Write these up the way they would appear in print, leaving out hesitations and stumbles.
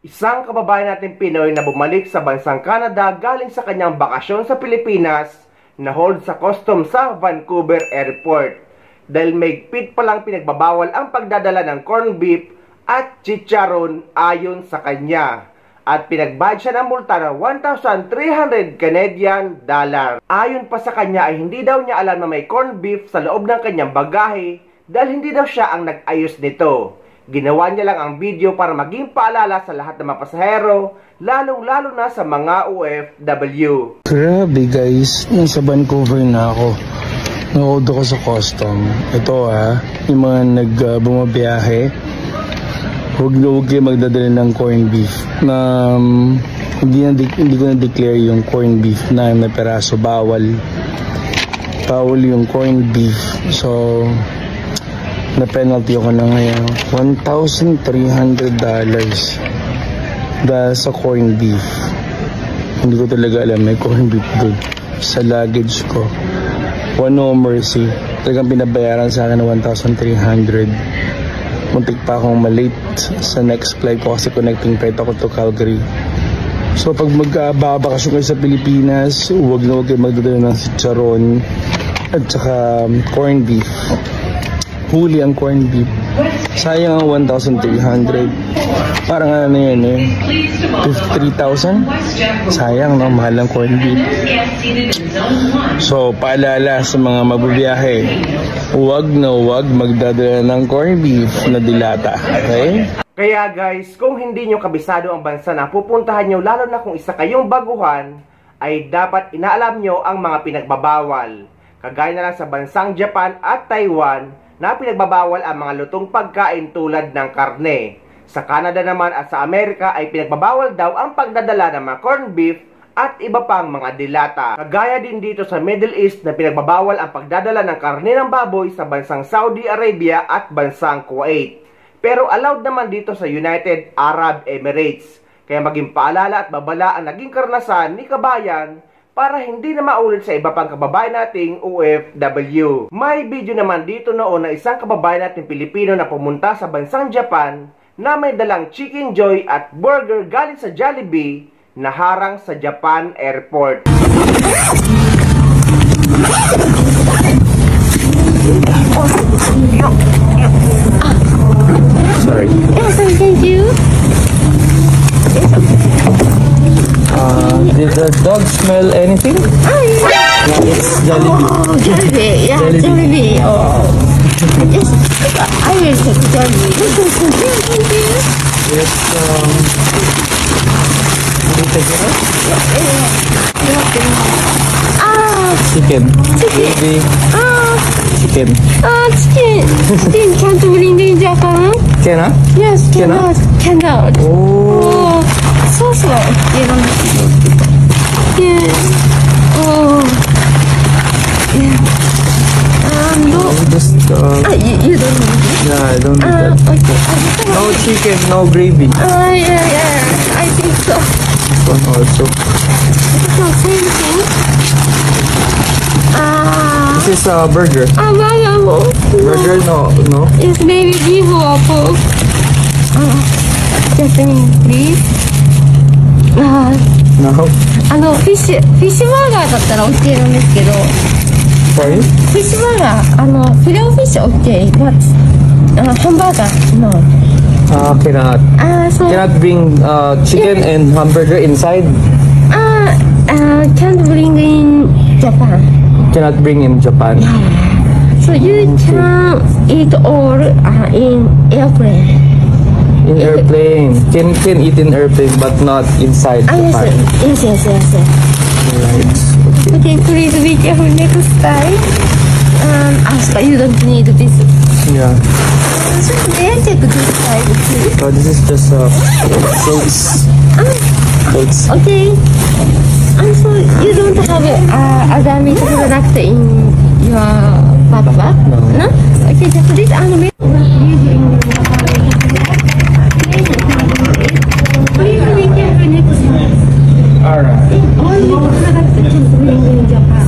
Isang kababayan natin Pinoy na bumalik sa bansang Canada galing sa kanyang bakasyon sa Pilipinas na hold sa custom sa Vancouver Airport dahil mahigpit palang pinagbabawal ang pagdadala ng corned beef at chicharon ayon sa kanya at pinagbayad siya ng multa na 1,300 Canadian dollar. Ayon pa sa kanya ay hindi daw niya alam na may corned beef sa loob ng kanyang bagahe dahil hindi daw siya ang nag-ayos nito. Ginawa niya lang ang video para maging paalala sa lahat ng mga pasahero, lalong-lalo na sa mga OFW. Grabe guys, nasa Vancouver na ako. Nanood ako sa custom. Ito yung mga bumabiyahe. Huwag kayo magdadala ng corned beef. Hindi ko na-declare yung corned beef na may peraso. Bawal yung corned beef. So, na-penalty ako na ngayon. $1,300 dahil sa corned beef. Hindi ko talaga alam may corned beef doon sa luggage ko. No mercy. Talagang pinabayaran sa akin ng 1,300. Muntik pa akong malate sa next flight ko kasi connecting flight ako to Calgary. So pag magbabakasyon kayo sa Pilipinas, huwag kayo magdadala ng chicharon at saka corned beef. Huli ang corned beef. Sayang ang 1,300. Parang ano yan 53,000. Sayang mahal ang corned beef. So paalala sa mga magbibiyahe, huwag magdadala ng corned beef na dilata. Okay? Kaya guys, kung hindi nyo kabisado ang bansa na pupuntahan nyo, lalo na kung isa kayong baguhan, ay dapat inaalam nyo ang mga pinagbabawal. Kagaya na lang sa bansang Japan at Taiwan, na pinagbabawal ang mga lutong pagkain tulad ng karne. Sa Canada naman at sa Amerika ay pinagbabawal daw ang pagdadala ng mga corned beef at iba pang mga dilata. Kagaya din dito sa Middle East na pinagbabawal ang pagdadala ng karne ng baboy sa bansang Saudi Arabia at bansang Kuwait. Pero allowed naman dito sa United Arab Emirates. Kaya maging paalala at babala ang naging karanasan ni kabayan para hindi na maulit sa iba pang kababayan nating OFW. May video naman dito noon na isang kababayan nating Pilipino na pumunta sa bansang Japan na may dalang chicken joy at burger galing sa Jollibee na harang sa Japan Airport. Sorry. Yes, thank you. Did the dog smell anything? It's Jollibee. Oh, Jollibee. Yeah, Jollibee. Oh. Yes, I will take Jollibee. Thank you. Yes, chicken. Baby. Chicken. Chicken. Chicken can't bring in Japan. Can Yes, Cannot? Cannot. Oh. So slow. Yes. Oh. Yeah. No. Just, you don't need it? yeah, I don't need that. Okay. No chicken, no gravy. Yeah. I think so. This one also. So, same thing. This is a burger. Burger, no. It's maybe beef or pork. Japanese beef. No. フィッシュバーガーだったら OK なんですけど。Sorry? フィッシュバーガー、フィレオフィッシュ OK、but ハンバーガー no。Cannot. So Cannot bring chicken and hamburger inside. Can't bring in Japan. Cannot bring in Japan. So you can eat all in airplane. In airplane. Can eat in airplane but not inside Japan. Yes. Right. Okay, please be careful next time. But you don't need this. Yeah. So may I take this side too? Oh, this is just fruits. Fruits. Okay. So you don't have other meat product in your backpack? No. Okay, just this animal. Please be careful next time. Alright. Only product can bring in Japan.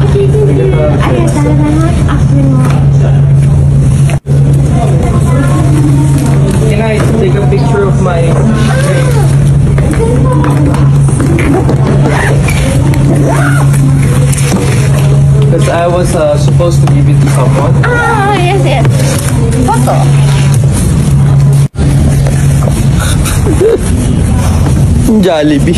Okay, thank you. Arigatou gozaimasu. Afternoon. Can I my because I was supposed to give it to someone. Ah, yes, yes. Photo. Jollibee.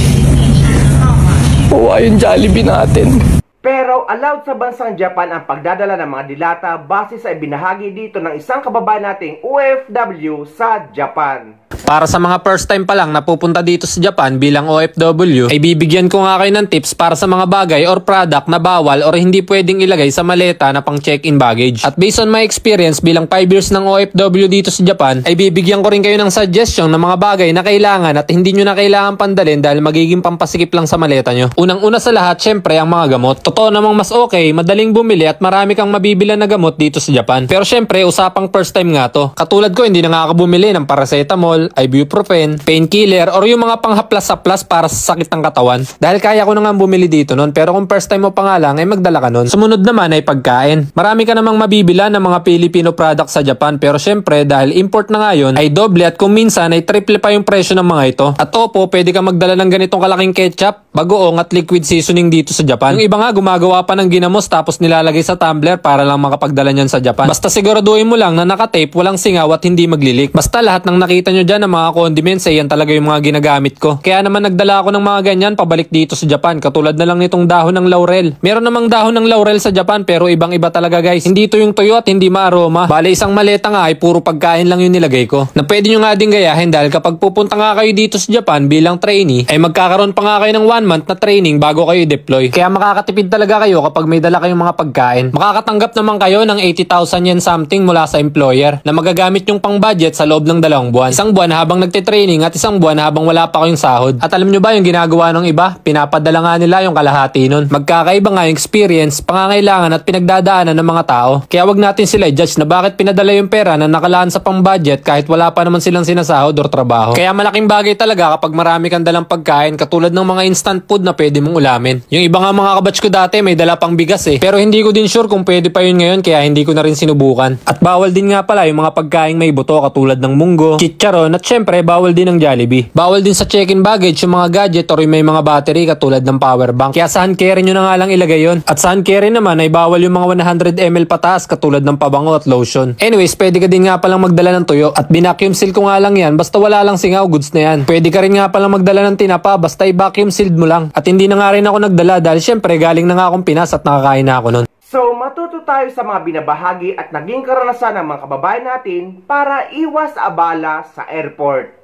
Oo, yung Jollibee natin. Pero allowed sa bansang Japan ang pagdadala ng mga dilata base sa ibinahagi dito ng isang kababayan nating OFW sa Japan. Para sa mga first time pa lang na pupunta dito sa Japan bilang OFW, ay bibigyan ko nga kayo ng tips para sa mga bagay or product na bawal or hindi pwedeng ilagay sa maleta na pang check-in baggage. At based on my experience bilang 5 years ng OFW dito sa Japan, ay bibigyan ko rin kayo ng suggestion ng mga bagay na kailangan at hindi nyo na kailangan pandalin dahil magiging pampasikip lang sa maleta nyo. Unang-una sa lahat, syempre ang mga gamot. Totoo namang mas okay, madaling bumili at marami kang mabibilan na gamot dito sa Japan. Pero syempre, usapang first time nga to. Katulad ko, hindi na nakakabumili ng paracetamol, ibuprofen, painkiller, or yung mga panghaplas-haplas para sa sakit ng katawan. Dahil kaya ko na nga bumili dito nun, pero kung first time mo pa nga lang, ay magdala ka nun. Sumunod naman ay pagkain. Marami ka namang mabibila ng mga Filipino products sa Japan, pero syempre, dahil import na nga yun, ay doble at kung minsan ay triple pa yung presyo ng mga ito. At opo, pwede ka magdala ng ganitong kalaking ketchup, bagoong at liquid seasoning dito sa Japan. Yung iba nga gumagawa pa ng ginamos tapos nilalagay sa tumbler para lang makapagdala niyan sa Japan. Basta siguraduhin mo lang na nakatape, walang singaw at hindi maglilik. Basta lahat ng nakita nyo dyan ng mga condiments ay yan talaga yung mga ginagamit ko. Kaya naman nagdala ako ng mga ganyan pabalik dito sa Japan, katulad na lang nitong dahon ng laurel. Meron namang dahon ng laurel sa Japan pero ibang iba talaga guys. Hindi ito yung tuyo at hindi maaroma. Bale isang maleta nga ay puro pagkain lang yung nilagay ko. Na pwede nyo nga din gayahin dahil kapag pupunta nga kayo dito sa Japan bilang trainee ay magkakaroon pa nga kayo ng 1 month na training bago kayo i-deploy. Kaya makakatipid talaga kayo kapag may dala kayong mga pagkain. Makakatanggap naman kayo ng 80,000 yen something mula sa employer na magagamit yung pang budget sa loob ng 2 buwan. Isang buwan habang nagte-training at isang buwan habang wala pa kayong sahod. At alam nyo ba yung ginagawa ng iba? Pinapadala nga nila yung kalahati nun. Magkakaiba nga yung experience, pangangailangan at pinagdadaanan ng mga tao. Kaya wag natin sila i-judge na bakit pinadala yung pera na nakalaan sa pang budget kahit wala pa naman silang sinasahod or trabaho. Kaya malaking bagay talaga kapag marami kang dalang pagkain katulad ng mga instant food na pwede mong ulamin. Yung iba nga mga kabatch ko dati may dala pang bigas eh. Pero hindi ko din sure kung pwede pa yun ngayon kaya hindi ko na rin sinubukan. At bawal din nga pala yung mga pagkain may buto katulad ng munggo, chicharon at syempre bawal din ng Jollibee. Bawal din sa check-in baggage yung mga gadget or yung may mga battery katulad ng power bank. Kaya sa hand carry nyo na nga lang ilagay yun. At sa hand carry naman ay bawal yung mga 100 ml pataas katulad ng pabango at lotion. Anyways, pwede ka din nga palang magdala ng tuyo. At binacuum seal ko nga lang yan basta wala lang singaw, goods na yan. Pwede ka rin nga palang magdala ng tinapa basta i-vacuum sealed mo lang. At hindi na nga rin ako nagdala dahil syempre galing na nga akong Pinas at nakakain na ako nun. So, matuto tayo sa mga binabahagi at naging karanasan ng mga kababayan natin para iwas abala sa airport.